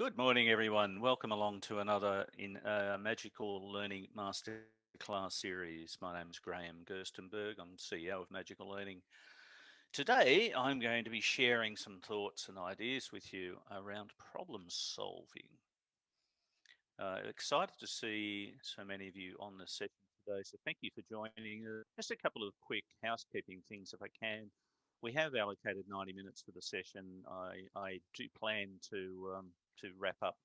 Good morning, everyone. Welcome along to another in Magical Learning Masterclass series. My name is Graham Gerstenberg. I'm CEO of Magical Learning. Today, I'm going to be sharing some thoughts and ideas with you around problem solving. Excited to see so many of you on the session today, so thank you for joining. Just a couple of quick housekeeping things, if I can. We have allocated 90 minutes for the session. I do plan to wrap up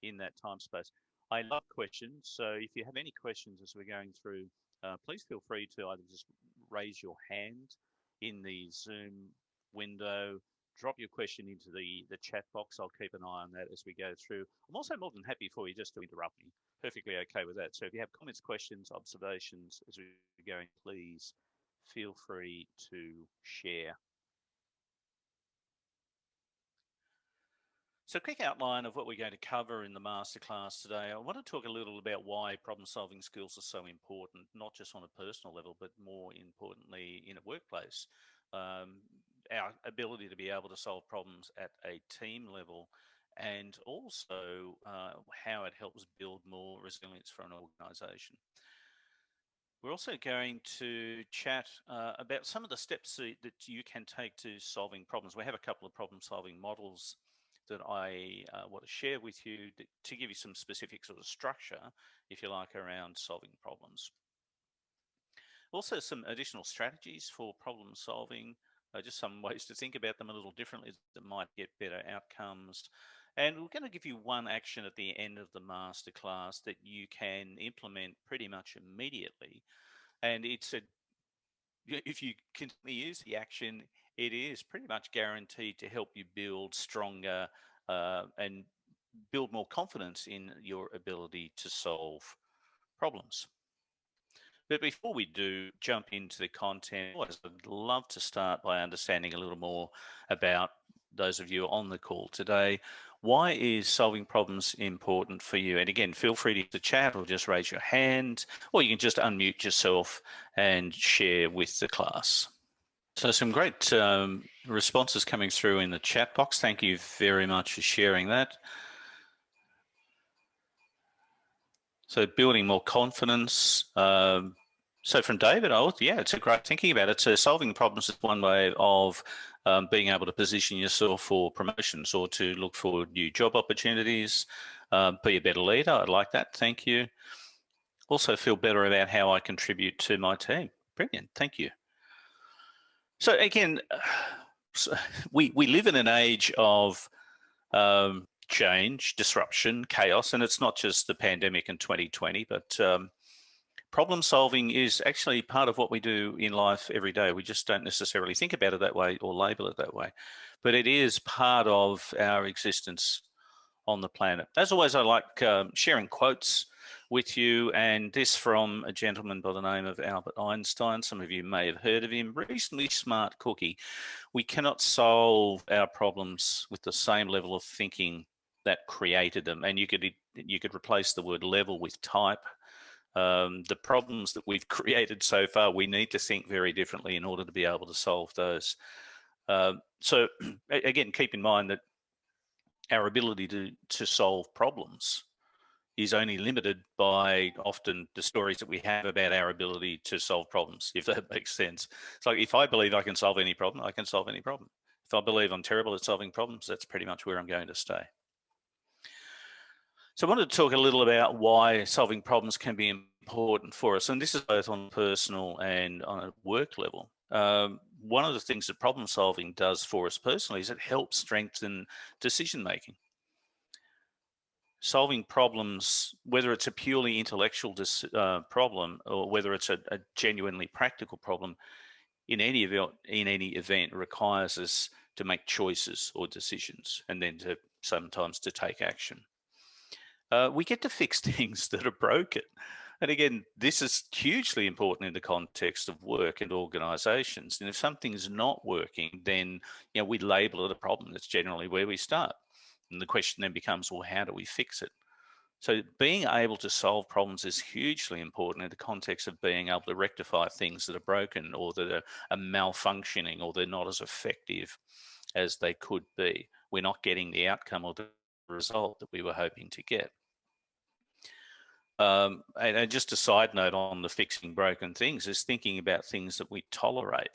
in that time space. I love questions, so if you have any questions as we're going through, please feel free to either just raise your hand in the Zoom window, drop your question into the chat box. I'll keep an eye on that as we go through. I'm also more than happy for you just to interrupt me. Perfectly okay with that. So if you have comments, questions, observations as we're going, please feel free to share. So a quick outline of what we're going to cover in the masterclass today. I want to talk a little about why problem-solving skills are so important, not just on a personal level, but more importantly in a workplace. Our ability to be able to solve problems at a team level, and also how it helps build more resilience for an organization. We're also going to chat about some of the steps that you can take to solving problems. We have a couple of problem-solving models that I want to share with you to give you some specific sort of structure, if you like, around solving problems. Also, some additional strategies for problem solving, just some ways to think about them a little differently that might get better outcomes. And we're going to give you one action at the end of the masterclass that you can implement pretty much immediately. And if you continue to use the action, it is pretty much guaranteed to help you build stronger and build more confidence in your ability to solve problems. But before we do jump into the content, I'd love to start by understanding a little more about those of you on the call today. Why is solving problems important for you? And again, feel free to chat or just raise your hand, or you can just unmute yourself and share with the class. So some great responses coming through in the chat box. Thank you very much for sharing that. So building more confidence. So from David, yeah, it's a great thinking about it. So solving problems is one way of being able to position yourself for promotions or to look for new job opportunities, be a better leader. I like that. Thank you. Also feel better about how I contribute to my team. Brilliant. Thank you. So again, we live in an age of change, disruption, chaos, and it's not just the pandemic in 2020, but problem solving is actually part of what we do in life every day. We just don't necessarily think about it that way or label it that way, but it is part of our existence on the planet. As always, I like sharing quotes with you, and this from a gentleman by the name of Albert Einstein. Some of you may have heard of him. Reasonably smart cookie. We cannot solve our problems with the same level of thinking that created them, and you could replace the word level with type. The problems that we've created so far, we need to think very differently in order to be able to solve those. So again, keep in mind that our ability to solve problems is only limited by often the stories that we have about our ability to solve problems, if that makes sense. It's like, if I believe I can solve any problem, I can solve any problem. If I believe I'm terrible at solving problems, that's pretty much where I'm going to stay. So I wanted to talk a little about why solving problems can be important for us, and this is both on a personal and on a work level. One of the things that problem solving does for us personally is it helps strengthen decision making. Solving problems, whether it's a purely intellectual problem or whether it's a genuinely practical problem, in any event requires us to make choices or decisions, and then to sometimes to take action. We get to fix things that are broken. And again, this is hugely important in the context of work and organizations. And if something's not working, then we label it a problem. That's generally where we start. And the question then becomes, well, how do we fix it? So being able to solve problems is hugely important in the context of being able to rectify things that are broken or that are malfunctioning or they're not as effective as they could be. We're not getting the outcome or the result that we were hoping to get. And just a side note on the fixing broken things is thinking about things that we tolerate.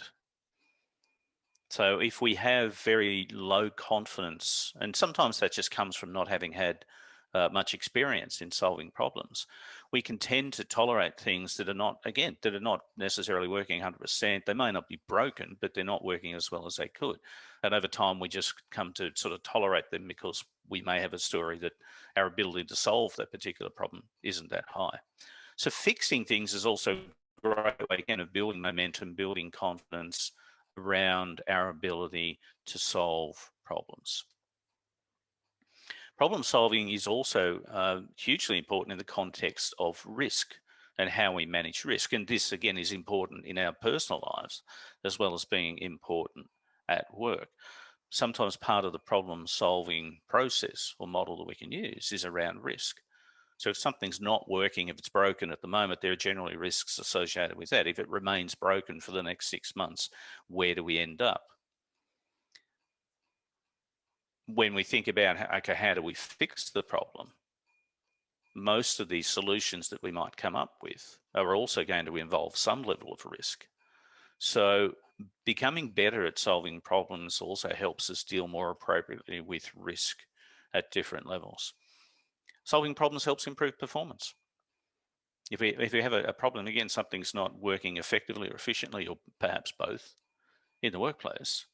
So if we have very low confidence, and sometimes that just comes from not having had much experience in solving problems, we can tend to tolerate things that are not, again, that are not necessarily working 100%. They may not be broken, but they're not working as well as they could. And over time, we just come to sort of tolerate them because we may have a story that our ability to solve that particular problem isn't that high. So fixing things is also a great way, again, of building momentum, building confidence around our ability to solve problems. Problem solving is also hugely important in the context of risk and how we manage risk. And this, again, is important in our personal lives as well as being important at work. Sometimes part of the problem solving process or model that we can use is around risk. So if something's not working, if it's broken at the moment, there are generally risks associated with that. If it remains broken for the next 6 months, where do we end up? When we think about, okay, how do we fix the problem? Most of these solutions that we might come up with are also going to involve some level of risk. So becoming better at solving problems also helps us deal more appropriately with risk at different levels. Solving problems helps improve performance. If we have a problem, again, something's not working effectively or efficiently, or perhaps both, in the workplace,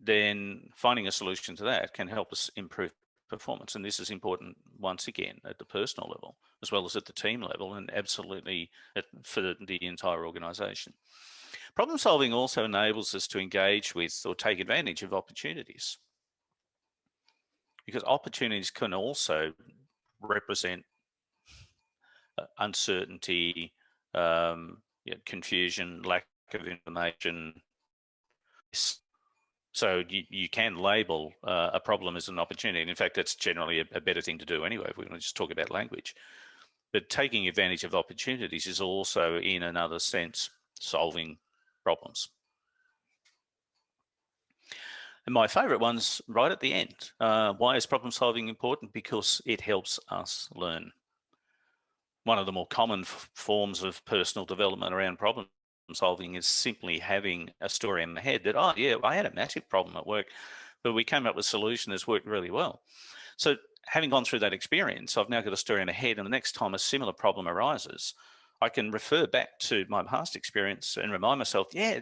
then finding a solution to that can help us improve performance. And this is important, once again, at the personal level, as well as at the team level, and absolutely for the entire organization. Problem solving also enables us to engage with or take advantage of opportunities, because opportunities can also represent uncertainty, confusion, lack of information. So you can label a problem as an opportunity. And in fact, that's generally a better thing to do anyway, if we're going to just talk about language. But taking advantage of opportunities is also, in another sense, solving problems. And my favorite one's right at the end. Why is problem solving important? Because it helps us learn. One of the more common forms of personal development around problem solving is simply having a story in my head that, oh yeah, I had a massive problem at work, but we came up with a solution that's worked really well. So having gone through that experience, I've now got a story in my head, and the next time a similar problem arises, I can refer back to my past experience and remind myself, yeah,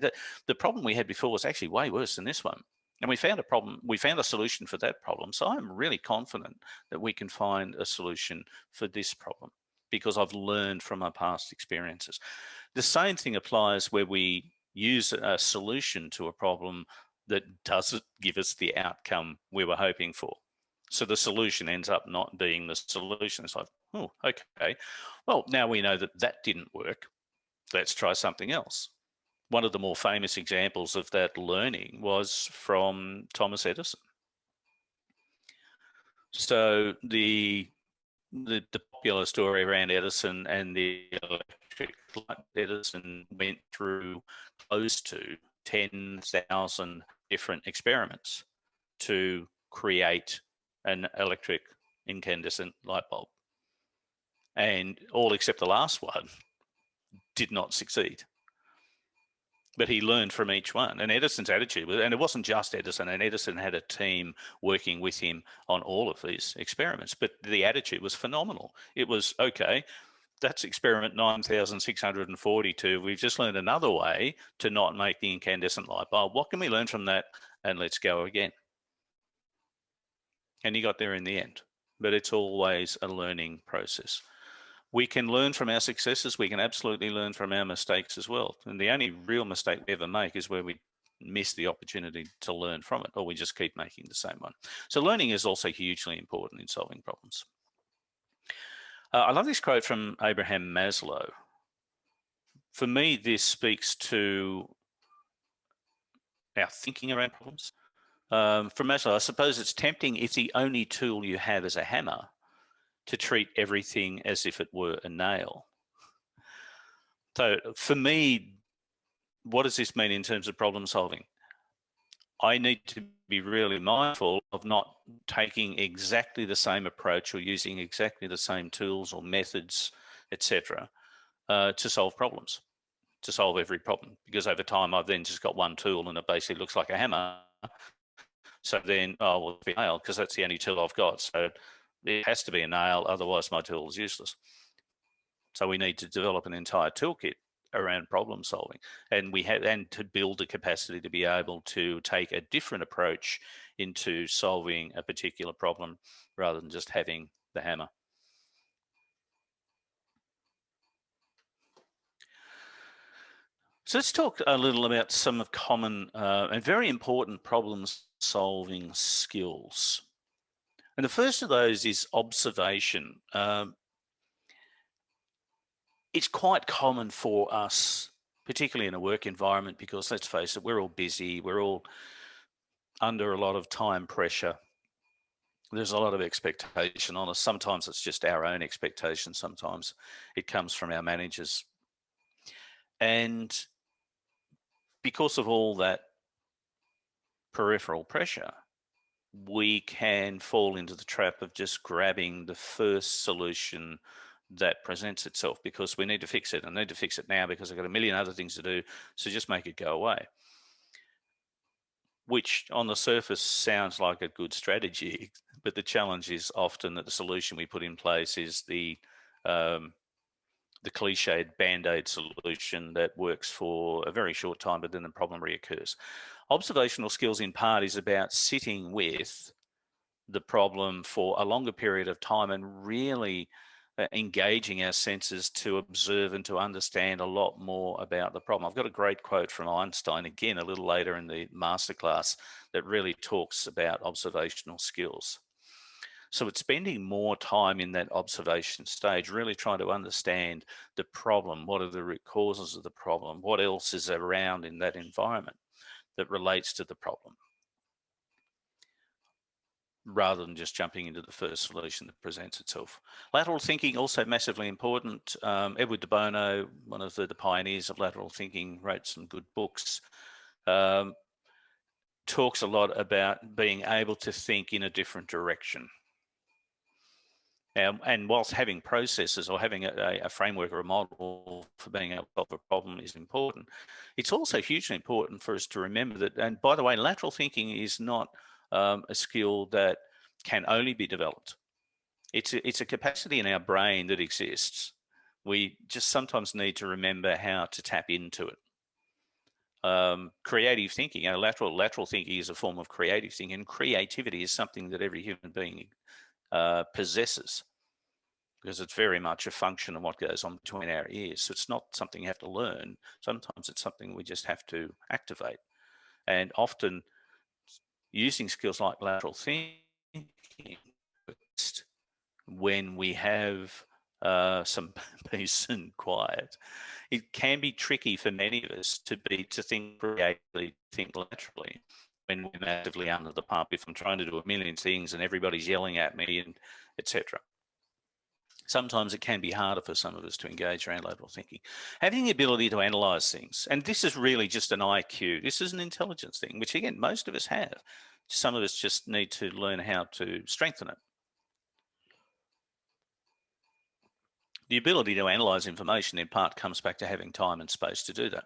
the problem we had before was actually way worse than this one. And we found a solution for that problem. So I'm really confident that we can find a solution for this problem because I've learned from my past experiences. The same thing applies where we use a solution to a problem that doesn't give us the outcome we were hoping for. So the solution ends up not being the solution. It's like, oh, okay. Well, now we know that that didn't work. Let's try something else. One of the more famous examples of that learning was from Thomas Edison. So the popular story around Edison and the electric light, Edison went through close to 10,000 different experiments to create an electric incandescent light bulb. And all except the last one did not succeed. But he learned from each one. And Edison's attitude was, and it wasn't just Edison, and Edison had a team working with him on all of these experiments, but the attitude was phenomenal. It was, okay, that's experiment 9,642. We've just learned another way to not make the incandescent light bulb. What can we learn from that? And let's go again. And he got there in the end, but it's always a learning process. We can learn from our successes. We can absolutely learn from our mistakes as well. And the only real mistake we ever make is where we miss the opportunity to learn from it, or we just keep making the same one. So learning is also hugely important in solving problems. I love this quote from Abraham Maslow. For me, this speaks to our thinking around problems. From Maslow, I suppose it's tempting if the only tool you have is a hammer to treat everything as if it were a nail. So for me, what does this mean in terms of problem solving? I need to be really mindful of not taking exactly the same approach or using exactly the same tools or methods, etc., to solve problems, to solve every problem. Because over time, I've then just got one tool and it basically looks like a hammer. So then, oh, well, it'll be a nail because that's the only tool I've got. So it has to be a nail, otherwise my tool is useless. So we need to develop an entire toolkit around problem solving, and to build the capacity to be able to take a different approach into solving a particular problem rather than just having the hammer. So let's talk a little about some of common and very important problem solving skills. And the first of those is observation. It's quite common for us, particularly in a work environment, because let's face it, we're all busy, we're all under a lot of time pressure. There's a lot of expectation on us. Sometimes it's just our own expectation. Sometimes it comes from our managers. And because of all that peripheral pressure, we can fall into the trap of just grabbing the first solution that presents itself because we need to fix it. I need to fix it now because I've got a million other things to do. So just make it go away. Which on the surface sounds like a good strategy, but the challenge is often that the solution we put in place is the cliched band-aid solution that works for a very short time, but then the problem reoccurs. Observational skills in part is about sitting with the problem for a longer period of time and really engaging our senses to observe and to understand a lot more about the problem. I've got a great quote from Einstein, again, a little later in the masterclass, that really talks about observational skills. So it's spending more time in that observation stage, really trying to understand the problem. What are the root causes of the problem? What else is around in that environment that relates to the problem, rather than just jumping into the first solution that presents itself. Lateral thinking, also massively important. Edward de Bono, one of the pioneers of lateral thinking, wrote some good books. Talks a lot about being able to think in a different direction. And whilst having processes or having a framework or a model for being able to solve a problem is important, it's also hugely important for us to remember that, and by the way, lateral thinking is not a skill that can only be developed. It's a capacity in our brain that exists. We just sometimes need to remember how to tap into it. Creative thinking, lateral thinking is a form of creative thinking, and creativity is something that every human being possesses, because it's very much a function of what goes on between our ears. So it's not something you have to learn. Sometimes it's something we just have to activate. And often using skills like lateral thinking, when we have some peace and quiet, it can be tricky for many of us to think creatively, think laterally, when we're massively under the pump. If I'm trying to do a million things and everybody's yelling at me and etc. Sometimes it can be harder for some of us to engage around lateral thinking. Having the ability to analyze things, and this is really just an IQ, this is an intelligence thing, which again, most of us have. Some of us just need to learn how to strengthen it. The ability to analyze information in part comes back to having time and space to do that.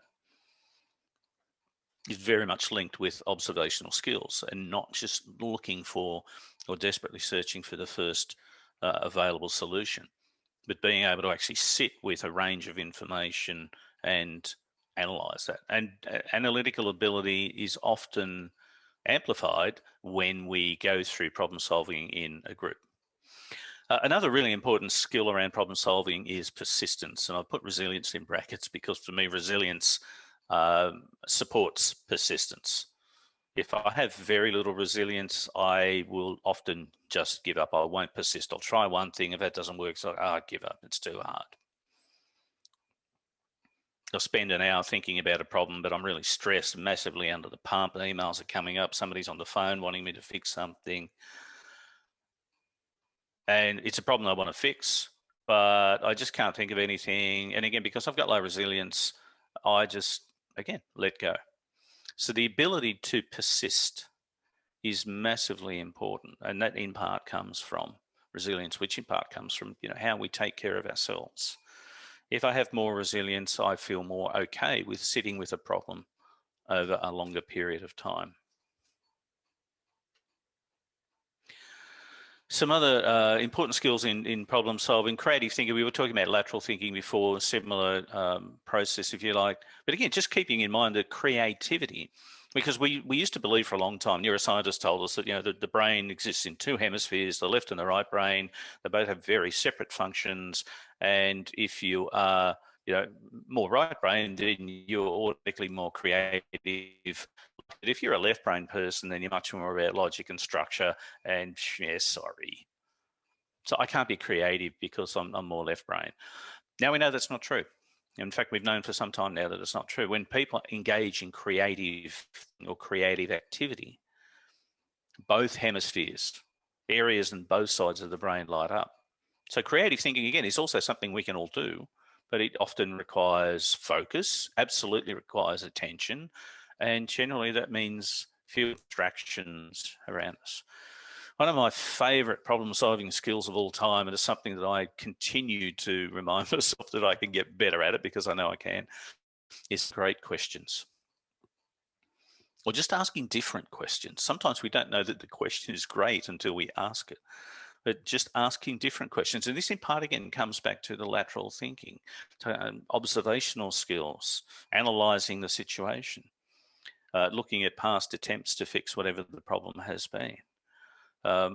It's very much linked with observational skills and not just looking for or desperately searching for the first available solution, but being able to actually sit with a range of information and analyze that. And analytical ability is often amplified when we go through problem solving in a group. Another really important skill around problem solving is persistence. And I'll put resilience in brackets because for me, resilience supports persistence. If I have very little resilience, I will often just give up. I won't persist. I'll try one thing. If that doesn't work, so I give up. It's too hard. I'll spend an hour thinking about a problem, but I'm really stressed, massively under the pump. Emails are coming up. Somebody's on the phone wanting me to fix something. And it's a problem I want to fix, but I just can't think of anything. And again, because I've got low resilience, I just, again, let go. So the ability to persist is massively important, and that in part comes from resilience, which in part comes from how we take care of ourselves. If I have more resilience, I feel more okay with sitting with a problem over a longer period of time. Some other important skills in problem solving, creative thinking. We were talking about lateral thinking before, similar process, if you like. But again, just keeping in mind that creativity, because we used to believe for a long time, neuroscientists told us that the brain exists in two hemispheres, the left and the right brain. They both have very separate functions, and if you are more right brain, then you're automatically more creative. But if you're a left brain person, then you're much more about logic and structure. And yeah, sorry. So I can't be creative because I'm more left brain. Now we know that's not true. In fact, we've known for some time now that it's not true. When people engage in creative or creative activity, both hemispheres, areas in both sides of the brain light up. So creative thinking, again, is also something we can all do, but it often requires focus, absolutely requires attention, and generally that means few distractions around us. One of my favorite problem solving skills of all time, and it's something that I continue to remind myself that I can get better at it because I know I can, is great questions. Or just asking different questions. Sometimes we don't know that the question is great until we ask it. But just asking different questions. And this in part, again, comes back to the lateral thinking, to observational skills, analysing the situation, looking at past attempts to fix whatever the problem has been. A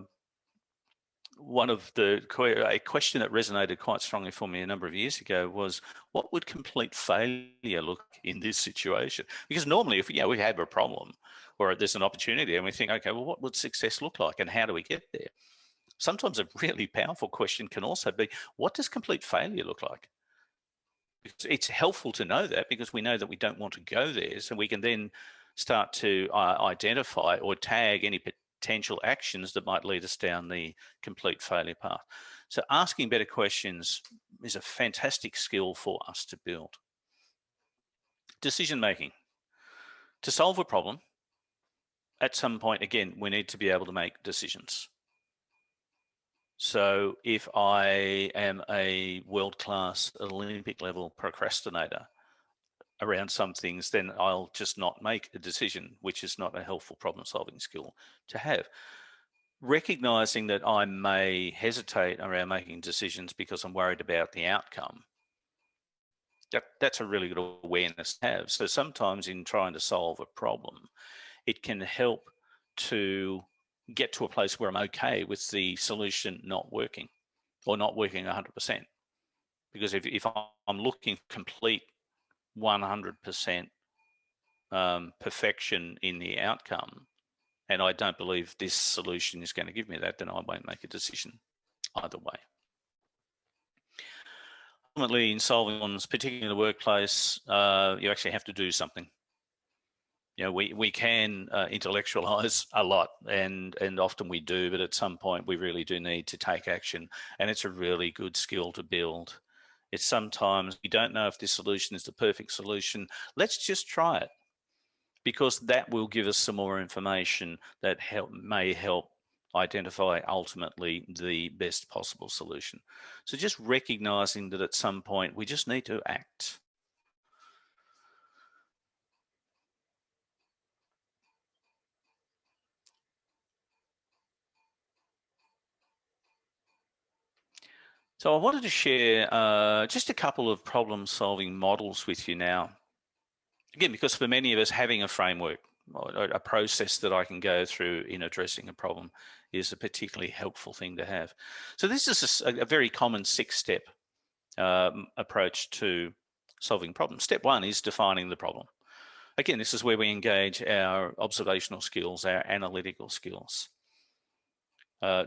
question that resonated quite strongly for me a number of years ago was, what would complete failure look in this situation? Because normally if we have a problem or there's an opportunity and we think, okay, well, what would success look like and how do we get there? Sometimes a really powerful question can also be, what does complete failure look like? It's helpful to know that because we know that we don't want to go there. So we can then start to identify or tag any potential actions that might lead us down the complete failure path. So asking better questions is a fantastic skill for us to build. Decision making. To solve a problem, at some point, again, we need to be able to make decisions. So if I am a world-class Olympic level procrastinator around some things, then I'll just not make a decision, which is not a helpful problem-solving skill to have. Recognizing that I may hesitate around making decisions because I'm worried about the outcome, that's a really good awareness to have. So sometimes in trying to solve a problem, it can help to get to a place where I'm okay with the solution not working or not working 100%. Because if I'm looking for complete 100% perfection in the outcome, and I don't believe this solution is going to give me that, then I won't make a decision either way. Ultimately, in solving problems, particularly in the workplace, you actually have to do something. We can intellectualize a lot, and often we do, but at some point we really do need to take action, and it's a really good skill to build. It's sometimes we don't know if this solution is the perfect solution. Let's just try it, because that will give us some more information that may help identify ultimately the best possible solution. So just recognizing that at some point we just need to act. So I wanted to share just a couple of problem-solving models with you now. Again, because for many of us, having a framework, or a process that I can go through in addressing a problem is a particularly helpful thing to have. So this is a very common 6-step approach to solving problems. Step 1 is defining the problem. Again, this is where we engage our observational skills, our analytical skills.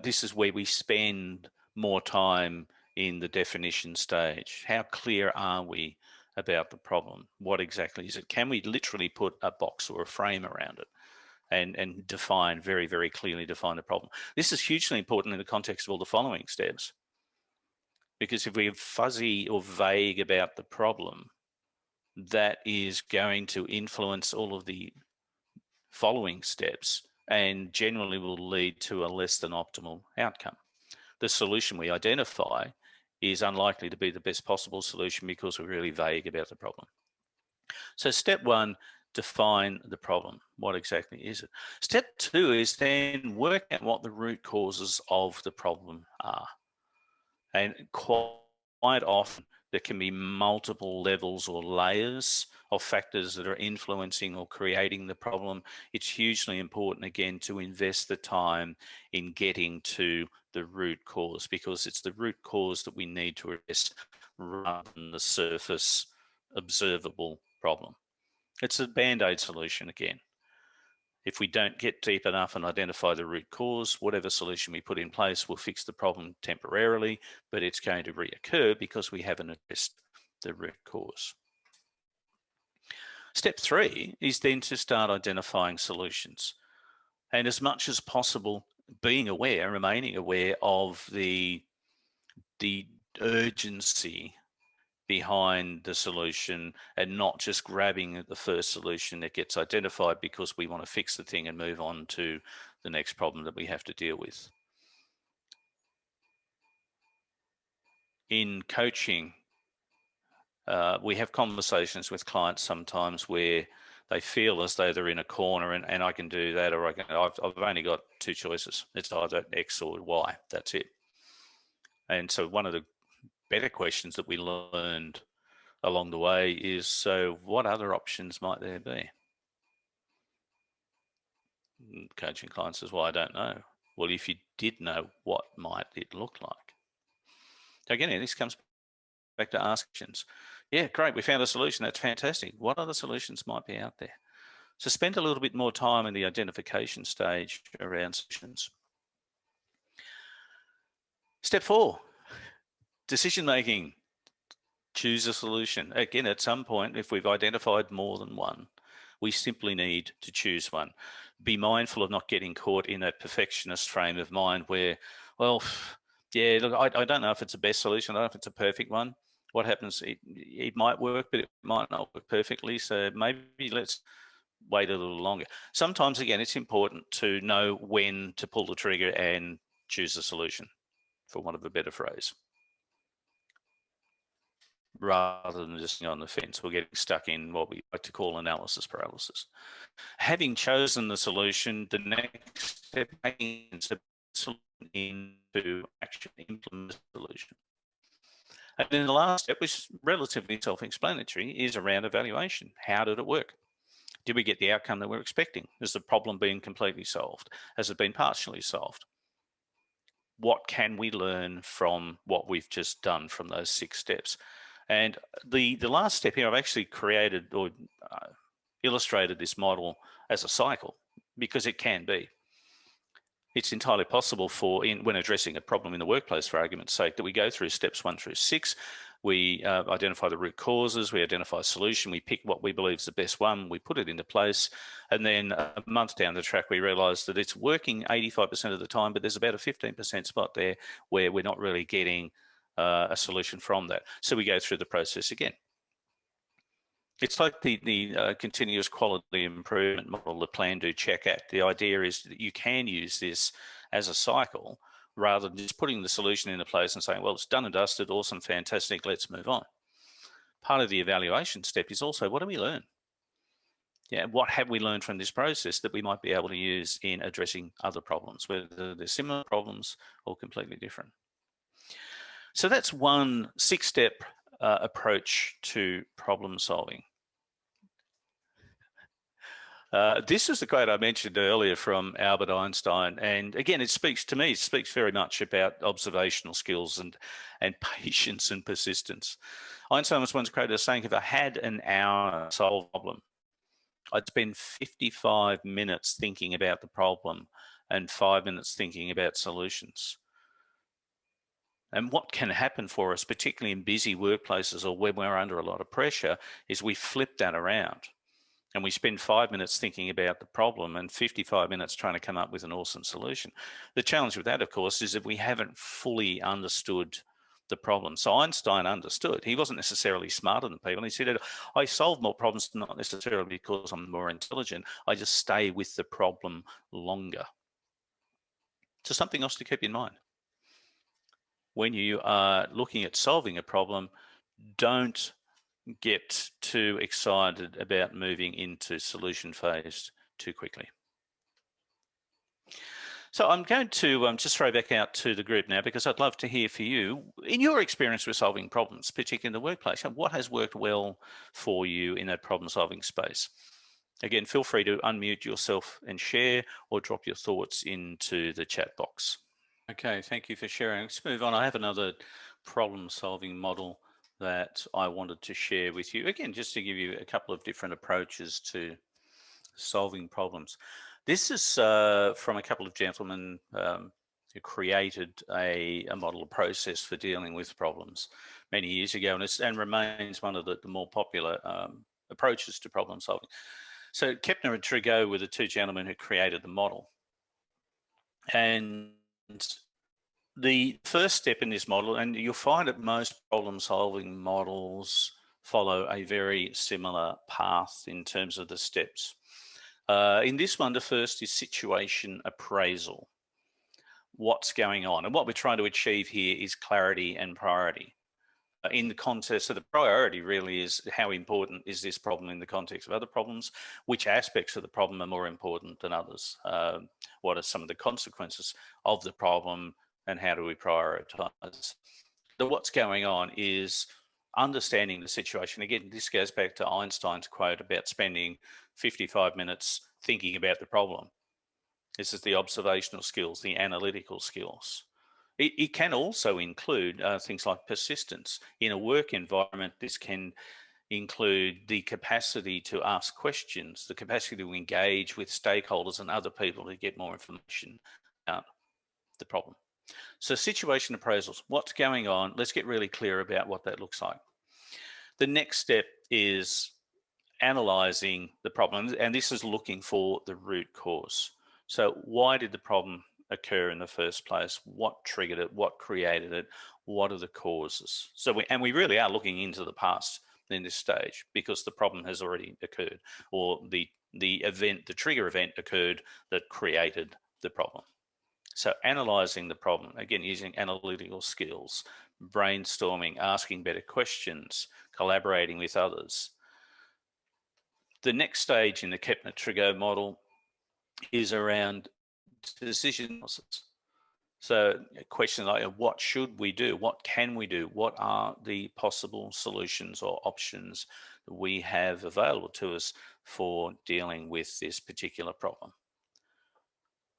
This is where we spend more time in the definition stage. How clear are we about the problem? What exactly is it? Can we literally put a box or a frame around it and define, very, very clearly define the problem? This is hugely important in the context of all the following steps, because if we're fuzzy or vague about the problem, that is going to influence all of the following steps and generally will lead to a less than optimal outcome. The solution we identify is unlikely to be the best possible solution because we're really vague about the problem. So step one, define the problem. What exactly is it? Step two is then work out what the root causes of the problem are. And quite often there can be multiple levels or layers of factors that are influencing or creating the problem. It's hugely important, again, to invest the time in getting to the root cause, because it's the root cause that we need to address rather than the surface observable problem. It's a band-aid solution again. If we don't get deep enough and identify the root cause, whatever solution we put in place will fix the problem temporarily, but it's going to reoccur because we haven't addressed the root cause. Step three is then to start identifying solutions. And as much as possible, being aware, remaining aware of the urgency behind the solution, and not just grabbing at the first solution that gets identified because we want to fix the thing and move on to the next problem that we have to deal with. In coaching, we have conversations with clients sometimes where they feel as though they're in a corner and I can do that, or I've only got two choices. It's either X or Y, that's it. And so one of the better questions that we learned along the way is, so what other options might there be? Coaching clients says, well, I don't know. Well, if you did know, what might it look like? So again, this comes back to ask questions. Yeah, great, we found a solution, that's fantastic. What other solutions might be out there? So spend a little bit more time in the identification stage around solutions. Step 4, decision making. Choose a solution. Again, at some point, if we've identified more than one, we simply need to choose one. Be mindful of not getting caught in that perfectionist frame of mind where, well, yeah, look, I don't know if it's the best solution. I don't know if it's a perfect one. What happens, it might work, but it might not work perfectly. So maybe let's wait a little longer. Sometimes, again, it's important to know when to pull the trigger and choose a solution, for want of a better phrase, rather than just on the fence. We're getting stuck in what we like to call analysis paralysis. Having chosen the solution, the next step is into action, implement the solution. And then the last step, which is relatively self-explanatory, is around evaluation. How did it work? Did we get the outcome that we're expecting? Has the problem been completely solved? Has it been partially solved? What can we learn from what we've just done from those 6 steps? And the last step here, I've actually created or illustrated this model as a cycle, because it can be. It's entirely possible when addressing a problem in the workplace, for argument's sake, that we go through steps 1 through 6. We identify the root causes, we identify a solution, we pick what we believe is the best one, we put it into place, and then a month down the track, we realize that it's working 85% of the time, but there's about a 15% spot there where we're not really getting a solution from that. So we go through the process again. It's like the continuous quality improvement model, the plan, do, check, act. The idea is that you can use this as a cycle rather than just putting the solution into place and saying, well, it's done and dusted, awesome, fantastic, let's move on. Part of the evaluation step is also, what do we learn? Yeah, what have we learned from this process that we might be able to use in addressing other problems, whether they're similar problems or completely different? So that's one 6-step approach to problem solving. This is the quote I mentioned earlier from Albert Einstein. And again, it speaks to me, it speaks very much about observational skills and patience and persistence. Einstein was once quoted as saying, if I had an hour to solve a problem, I'd spend 55 minutes thinking about the problem and 5 minutes thinking about solutions. And what can happen for us, particularly in busy workplaces or when we're under a lot of pressure, is we flip that around. And we spend 5 minutes thinking about the problem and 55 minutes trying to come up with an awesome solution. The challenge with that, of course, is that we haven't fully understood the problem. So Einstein understood. He wasn't necessarily smarter than people. He said, I solve more problems not necessarily because I'm more intelligent. I just stay with the problem longer. So something else to keep in mind. When you are looking at solving a problem, don't get too excited about moving into solution phase too quickly. So I'm going to just throw back out to the group now, because I'd love to hear for you, in your experience with solving problems, particularly in the workplace, what has worked well for you in that problem solving space? Again, feel free to unmute yourself and share, or drop your thoughts into the chat box. Okay, thank you for sharing. Let's move on. I have another problem solving model that I wanted to share with you. Again, just to give you a couple of different approaches to solving problems. This is from a couple of gentlemen who created a model, a process for dealing with problems many years ago, and remains one of the more popular approaches to problem solving. So Kepner and Trigot were the two gentlemen who created the model. And the first step in this model, and you'll find that most problem solving models follow a very similar path in terms of the steps. In this one, the first is situation appraisal. What's going on? And what we're trying to achieve here is clarity and priority. In the context of the priority really is how important is this problem in the context of other problems? Which aspects of the problem are more important than others? What are some of the consequences of the problem, and how do we prioritize? So what's going on is understanding the situation. Again, this goes back to Einstein's quote about spending 55 minutes thinking about the problem. This is the observational skills, the analytical skills. It can also include things like persistence. In a work environment, this can include the capacity to ask questions, the capacity to engage with stakeholders and other people to get more information about the problem. So situation appraisals, what's going on? Let's get really clear about what that looks like. The next step is analyzing the problem, and this is looking for the root cause. So why did the problem occur in the first place? What triggered it? What created it? What are the causes? So we really are looking into the past in this stage, because the problem has already occurred, or the event, the trigger event occurred that created the problem. So analyzing the problem, again, using analytical skills, brainstorming, asking better questions, collaborating with others. The next stage in the Kepner-Trigot model is around decision analysis. So a question like, what should we do? What can we do? What are the possible solutions or options that we have available to us for dealing with this particular problem?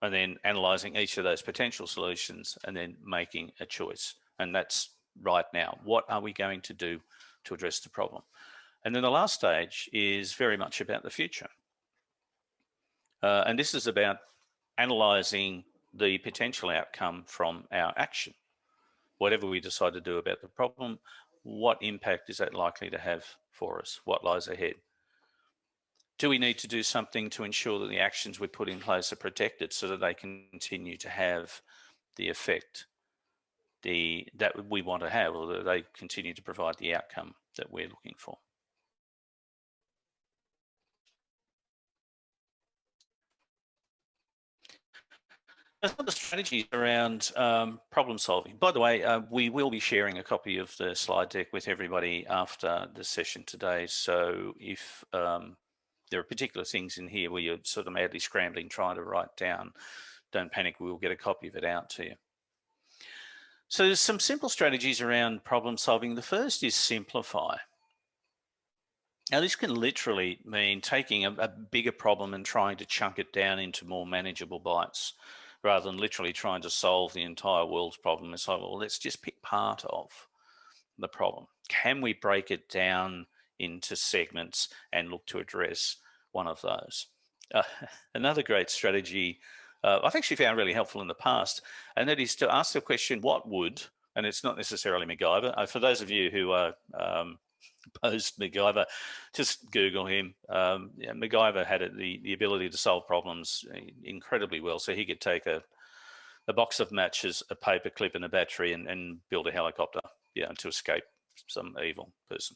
And then analyzing each of those potential solutions and then making a choice. And that's right now. What are we going to do to address the problem? And then the last stage is very much about the future. And this is about analyzing the potential outcome from our action. Whatever we decide to do about the problem, what impact is that likely to have for us? What lies ahead? Do we need to do something to ensure that the actions we put in place are protected so that they continue to have the effect that we want to have, or that they continue to provide the outcome that we're looking for? Some of the strategies around problem solving. By the way, we will be sharing a copy of the slide deck with everybody after the session today. So if there are particular things in here where you're sort of madly scrambling trying to write down, don't panic, we'll get a copy of it out to you. So there's some simple strategies around problem solving. The first is simplify. Now, this can literally mean taking a bigger problem and trying to chunk it down into more manageable bites, rather than literally trying to solve the entire world's problem. It's like, well, let's just pick part of the problem. Can we break it down into segments and look to address one of those? Another great strategy I've actually found really helpful in the past, and that is to ask the question, what would, and it's not necessarily MacGyver. For those of you who are post MacGyver, just Google him. Yeah, MacGyver had the ability to solve problems incredibly well. So he could take a box of matches, a paper clip and a battery and build a helicopter. to escape some evil person.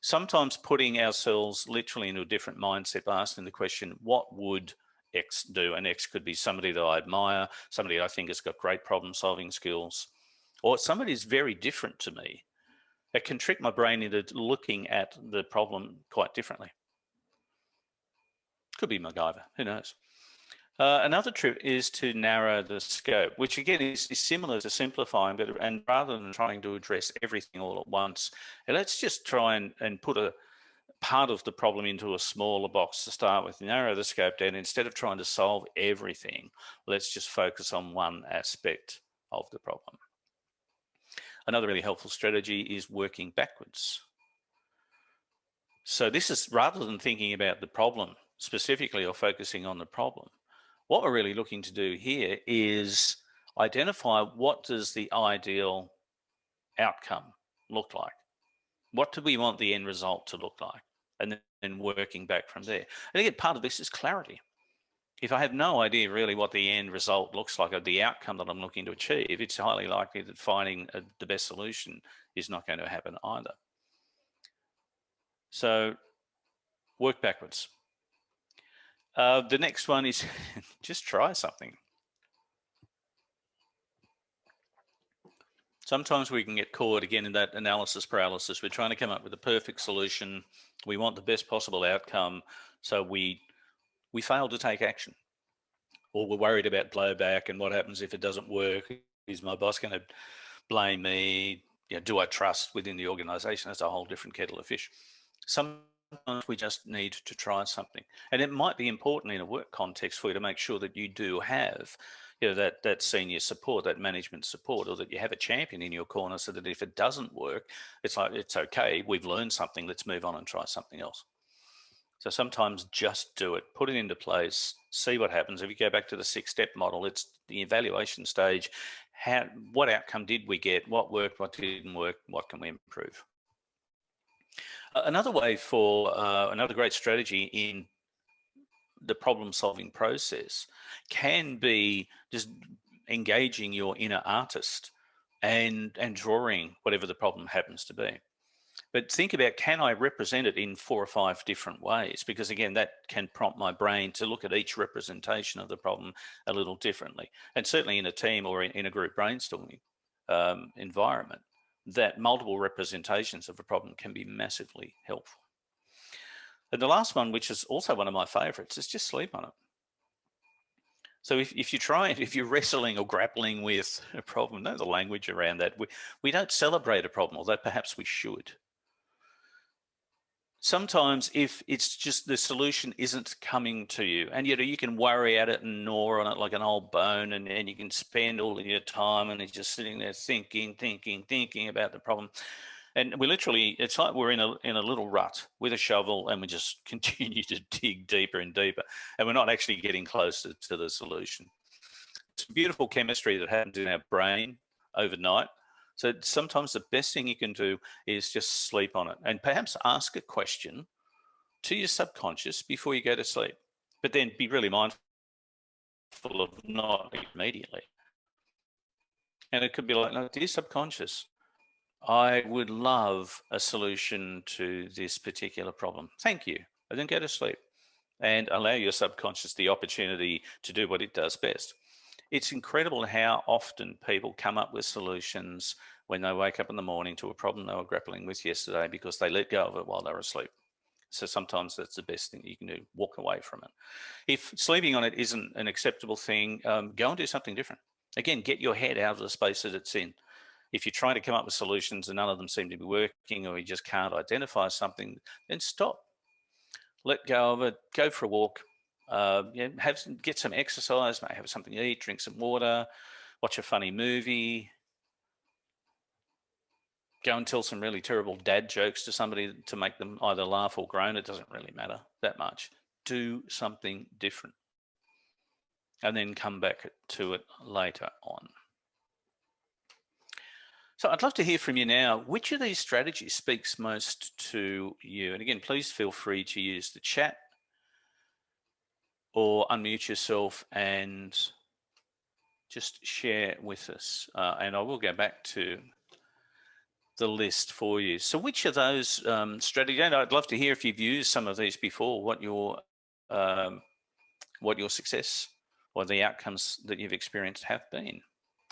Sometimes putting ourselves literally into a different mindset by asking the question, what would X do? And X could be somebody that I admire, somebody I think has got great problem solving skills, or somebody who's very different to me. It can trick my brain into looking at the problem quite differently. Could be MacGyver, who knows? Another trick is to narrow the scope, which again is similar to simplifying, and rather than trying to address everything all at once, let's just try and put a part of the problem into a smaller box to start with, narrow the scope down. Instead of trying to solve everything, let's just focus on one aspect of the problem. Another really helpful strategy is working backwards. So this is, rather than thinking about the problem specifically or focusing on the problem, what we're really looking to do here is identify what does the ideal outcome look like? What do we want the end result to look like? And then working back from there. And again, part of this is clarity. If I have no idea really what the end result looks like or the outcome that I'm looking to achieve, it's highly likely that finding the best solution is not going to happen either. So work backwards. The next one is just try something. Sometimes we can get caught again in that analysis paralysis. We're trying to come up with the perfect solution. We want the best possible outcome. So we fail to take action. Or we're worried about blowback and what happens if it doesn't work. Is my boss going to blame me? Do I trust within the organization? That's a whole different kettle of fish. Sometimes we just need to try something. And it might be important in a work context for you to make sure that you do have that senior support, that management support, or that you have a champion in your corner so that if it doesn't work, it's like, it's okay, we've learned something, let's move on and try something else. So sometimes just do it, put it into place, see what happens. If you go back to the 6-step model, it's the evaluation stage. What outcome did we get? What worked? What didn't work? What can we improve? Another way for another great strategy in the problem-solving process can be just engaging your inner artist and drawing whatever the problem happens to be. But think about, can I represent it in 4 or 5 different ways? Because again, that can prompt my brain to look at each representation of the problem a little differently. And certainly in a team or in a group brainstorming environment, that multiple representations of a problem can be massively helpful. And the last one, which is also one of my favorites, is just sleep on it. So if you try it, if you're wrestling or grappling with a problem, know the language around that. We don't celebrate a problem, although perhaps we should. Sometimes if it's just the solution isn't coming to you, and you can worry at it and gnaw on it like an old bone, and you can spend all of your time and it's just sitting there thinking about the problem. And we literally, it's like we're in a little rut with a shovel, and we just continue to dig deeper and deeper, and we're not actually getting closer to the solution. It's beautiful chemistry that happens in our brain overnight. So sometimes the best thing you can do is just sleep on it, and perhaps ask a question to your subconscious before you go to sleep. But then be really mindful of not immediately. And it could be like, no, dear subconscious, I would love a solution to this particular problem. Thank you. And then go to sleep and allow your subconscious the opportunity to do what it does best. It's incredible how often people come up with solutions when they wake up in the morning to a problem they were grappling with yesterday because they let go of it while they were asleep. So sometimes that's the best thing you can do, walk away from it. If sleeping on it isn't an acceptable thing, go and do something different. Again, get your head out of the space that it's in. If you're trying to come up with solutions and none of them seem to be working, or you just can't identify something, then stop. Let go of it, go for a walk, get some exercise, maybe have something to eat, drink some water, watch a funny movie, go and tell some really terrible dad jokes to somebody to make them either laugh or groan. It doesn't really matter that much. Do something different and then come back to it later on. So I'd love to hear from you now. Which of these strategies speaks most to you? And again, please feel free to use the chat or unmute yourself and just share with us. And I will go back to the list for you. So which of those strategies, and I'd love to hear if you've used some of these before, um, what your success or the outcomes that you've experienced have been.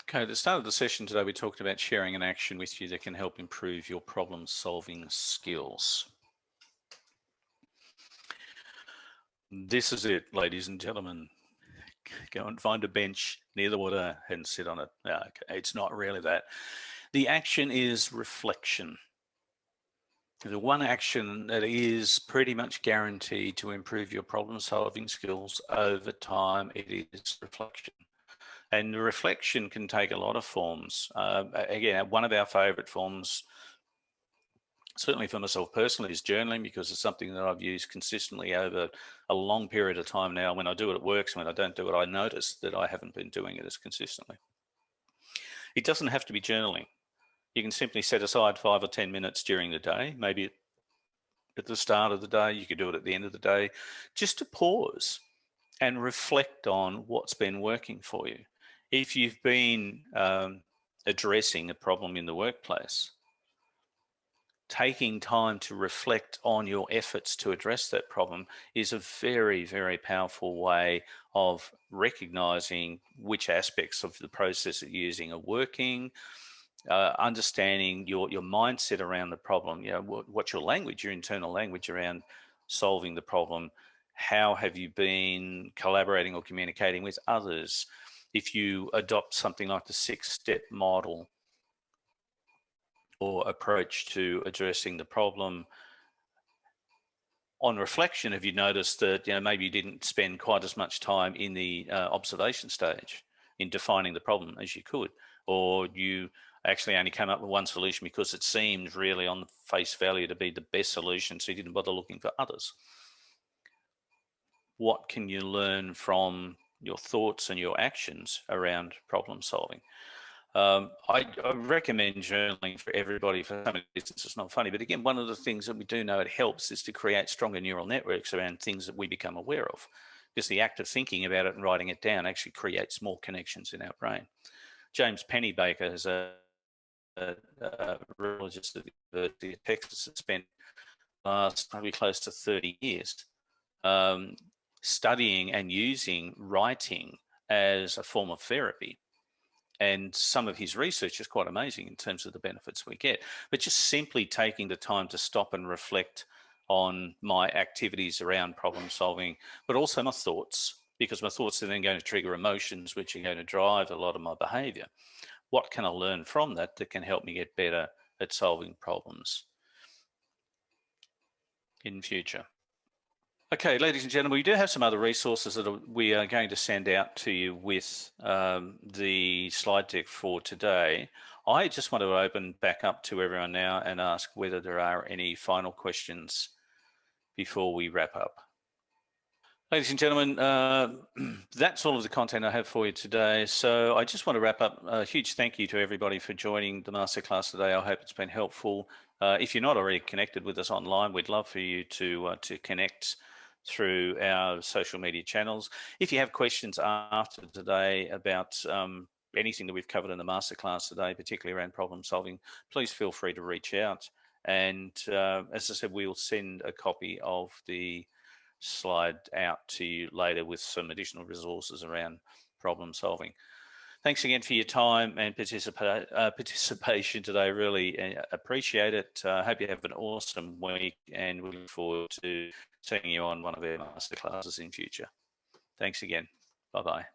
Okay, at the start of the session today, we talked about sharing an action with you that can help improve your problem-solving skills. This is it, ladies and gentlemen. Go and find a bench near the water and sit on it. Okay, it's not really that. The action is reflection. The one action that is pretty much guaranteed to improve your problem-solving skills over time, it is reflection. And the reflection can take a lot of forms. Again, one of our favorite forms, certainly for myself personally, is journaling, because it's something that I've used consistently over a long period of time now. When I do it, it works. When I don't do it, I notice that I haven't been doing it as consistently. It doesn't have to be journaling. You can simply set aside 5 or 10 minutes during the day, maybe at the start of the day, you could do it at the end of the day, just to pause and reflect on what's been working for you. If you've been addressing a problem in the workplace, taking time to reflect on your efforts to address that problem is a very, very powerful way of recognizing which aspects of the process that you're using are working, understanding your mindset around the problem. You know, what's your language, your internal language around solving the problem? How have you been collaborating or communicating with others? If you adopt something like the 6-step model or approach to addressing the problem, on reflection, have you noticed that maybe you didn't spend quite as much time in the observation stage in defining the problem as you could, or you actually only came up with one solution because it seemed really on face value to be the best solution, so you didn't bother looking for others? What can you learn from your thoughts and your actions around problem solving? I recommend journaling for everybody. For some reasons, it's not funny, but again, one of the things that we do know it helps is to create stronger neural networks around things that we become aware of, because the act of thinking about it and writing it down actually creates more connections in our brain. James Pennybaker is a neurologist at the University of Texas that spent last probably close to 30 years studying and using writing as a form of therapy. And some of his research is quite amazing in terms of the benefits we get. But just simply taking the time to stop and reflect on my activities around problem solving, but also my thoughts, because my thoughts are then going to trigger emotions, which are going to drive a lot of my behavior. What can I learn from that that can help me get better at solving problems in future? Okay, ladies and gentlemen, we do have some other resources that we are going to send out to you with the slide deck for today. I just want to open back up to everyone now and ask whether there are any final questions before we wrap up. Ladies and gentlemen, that's all of the content I have for you today. So I just want to wrap up. A huge thank you to everybody for joining the masterclass today. I hope it's been helpful. If you're not already connected with us online, we'd love for you to connect through our social media channels. If you have questions after today about anything that we've covered in the masterclass today, particularly around problem solving, please feel free to reach out. And as I said, we'll send a copy of the slide out to you later with some additional resources around problem solving. Thanks again for your time and participation today. Really appreciate it. Hope you have an awesome week, and we look forward to seeing you on one of our masterclasses in future. Thanks again. Bye-bye.